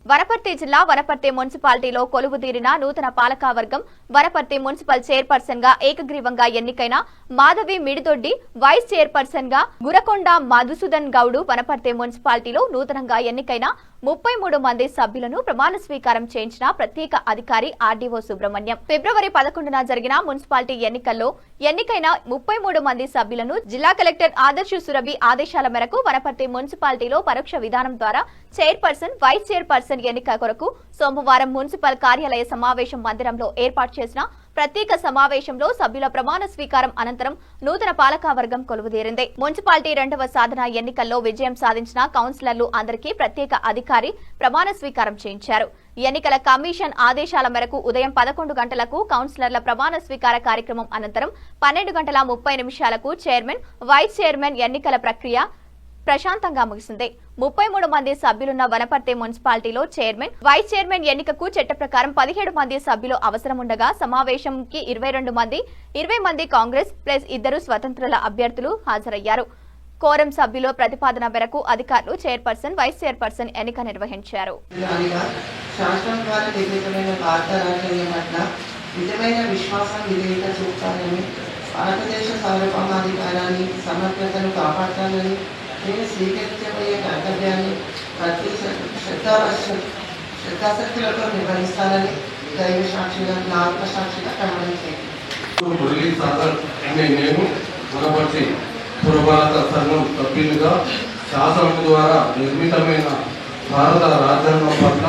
వనపర్తి జిల్లా వనపర్తి మున్సిపాలిటీలో కొలువుదీరిన నూతన పాలకవర్గం వనపర్తి మున్సిపల్ చైర్పర్సన్ గా ఏకగ్రీవంగా ఎన్నికైన మాధవి మిడిదొడ్డి, వైస్ చైర్పర్సన్ గా గురకొండ మధుసూదన్ గౌడ్ వనపర్తి మున్సిపాలిటీలో నూతనంగా ఎన్నికైన 33 మంది సభ్యులను ప్రమాణ స్వీకారం చేయించిన ప్రత్యేక అధికారి ఆర్డీఓ సుబ్రహ్మణ్యం. ఫిబ్రవరి 11న జరిగిన మున్సిపాలిటీ ఎన్నికల్లో ఎన్నికైన 33 మంది సభ్యులను జిల్లా కలెక్టర్ ఆదర్శ్ సురభి ఆదేశాల మేరకు వనపర్తి మున్సిపాలిటీలో పరోక్ష విధానం ద్వారా చైర్పర్సన్, వైస్ చైర్పర్సన్ ఎన్నిక కొరకు సోమవారం మున్సిపల్ కార్యాలయ సమావేశం మందిరంలో ఏర్పాటు చేసిన ప్రత్యేక సమావేశంలో సభ్యుల ప్రమాణ స్వీకారం అనంతరం నూతన పాలకవర్గం కొలువుదీరింది. మున్సిపాలిటీ 2వ సాధన ఎన్నికల్లో విజయం సాధించిన కౌన్సిలర్లు అందరికీ ప్రత్యేక అధికారి ప్రమాణ స్వీకారం చేయించారు. ఎన్నికల కమిషన్ ఆదేశాల మేరకు ఉదయం 11 గంటలకు కౌన్సిలర్ల ప్రమాణ స్వీకార కార్యక్రమం అనంతరం 12:30 చైర్మన్, వైస్ చైర్మన్ ఎన్నికల ప్రక్రియ ప్రశాంతంగా ముగిసింది. 33 మంది సభ్యులున్న వనపర్తి మున్సిపాలిటీలో చైర్మన్, వైస్ చైర్మన్ ఎన్నికకు చట్ట ప్రకారం 17 మంది సభ్యులు అవసరముండగా సమావేశంకి 22 మంది, 20 మంది కాంగ్రెస్ ప్లస్ 2 స్వతంత్రుల అభ్యర్థులు హాజరయ్యారు. కోరం సభ్యుల ప్రతిపాదన మేరకు అధికారులు చైర్పర్సన్, వైస్ చైర్పర్సన్ ఎన్నిక నిర్వహించారు. భారతదేశ సార్వభౌమాధికారాన్ని, సమగ్రతను కాపాడతానని, నేను స్వీకరించబోయే కర్తవ్యాన్ని ప్రతి శ్రద్ధాశక్తులతో నిర్వహిస్తానని దైవ సాక్షిగా, నా ఆత్మసాక్షిగా ప్రమాణం చేస్తాను. నేను వనపర్తి పురపాలక సంఘం సభ్యులుగా శాసనం ద్వారా నిర్మితమైన భారత రాజ్యాంగం పట్ల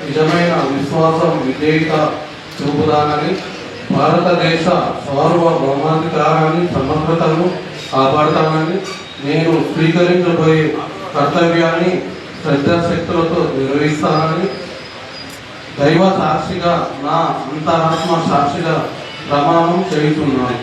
నిజమైన విశ్వాసం, విధేయత చూపుదానని, భారతదేశ సార్వభౌమాధికారాన్ని, సమగ్రతను కాపాడుతానని, నేను స్వీకరించబోయే కర్తవ్యాన్ని శ్రద్ధాశక్తులతో నిర్వహిస్తానని దైవ సాక్షిగా, నా అంతరాత్మ సాక్షిగా ప్రమాణం చేస్తున్నాను.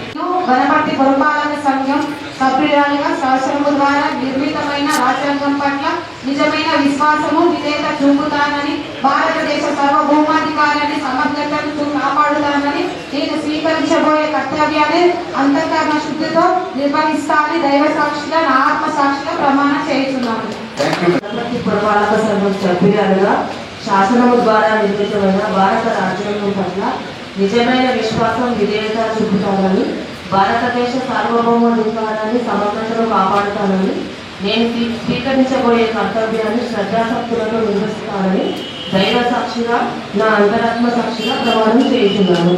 వనపర్తి పురపాలక సంఘం సభ్యురాలుగా శాసనము ద్వారా నిర్మితమైన రాజ్యాంగం పట్ల నిజమైన విశ్వాసము, విధేయత చూపుతానని, భారతదేశ సార్వభౌమాధికారాన్ని, సమగ్రతను కాపాడుతానని, నేను స్వీకరించబోయే కర్తవ్యాన్ని అంతఃకరణ శుద్ధితో నిర్వహిస్తానని దైవ సాక్షిగా, నా ఆత్మ సాక్షిగా ప్రమాణం చేస్తున్నాను. వనపర్తి పురపాలక సంఘం సభ్యురాలుగా శాసనము ద్వారా నిర్మితమైన భారత రాజ్యాంగం పట్ల నిజమైన విశ్వాసం, విధేయత చూపుతానని, భారతదేశ సార్వభౌమాధికారాన్ని, సమగ్రతను కాపాడుతానని, నేను స్వీకరించబోయే కర్తవ్యాన్ని శ్రద్ధాశక్తులతో నిర్వహిస్తానని దైవ సాక్షిగా, నా అంతరాత్మ సాక్షిగా ప్రమాణం చేస్తున్నాను.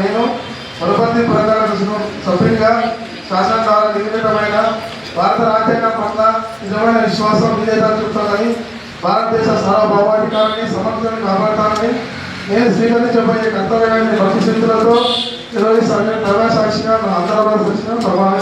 నేను వనపర్తి పురపాలక సంఘం సభ్యునిగా శాసనం ద్వారా నిర్మితమైన భారత రాజ్యాంగం పట్ల నిజమైన విశ్వాసం, విధేయత చూపుతానని, భారతదేశ సార్వభౌమాధికారాన్ని, సమగ్రతను కాపాడుతానని, నేను స్వీకరించబోయే కర్తవ్యాన్ని భక్తి శక్తులతో నిర్వహిస్తానని దైవ సాక్షిగా, నా అంతరాత్మ సాక్షిగా ప్రమాణం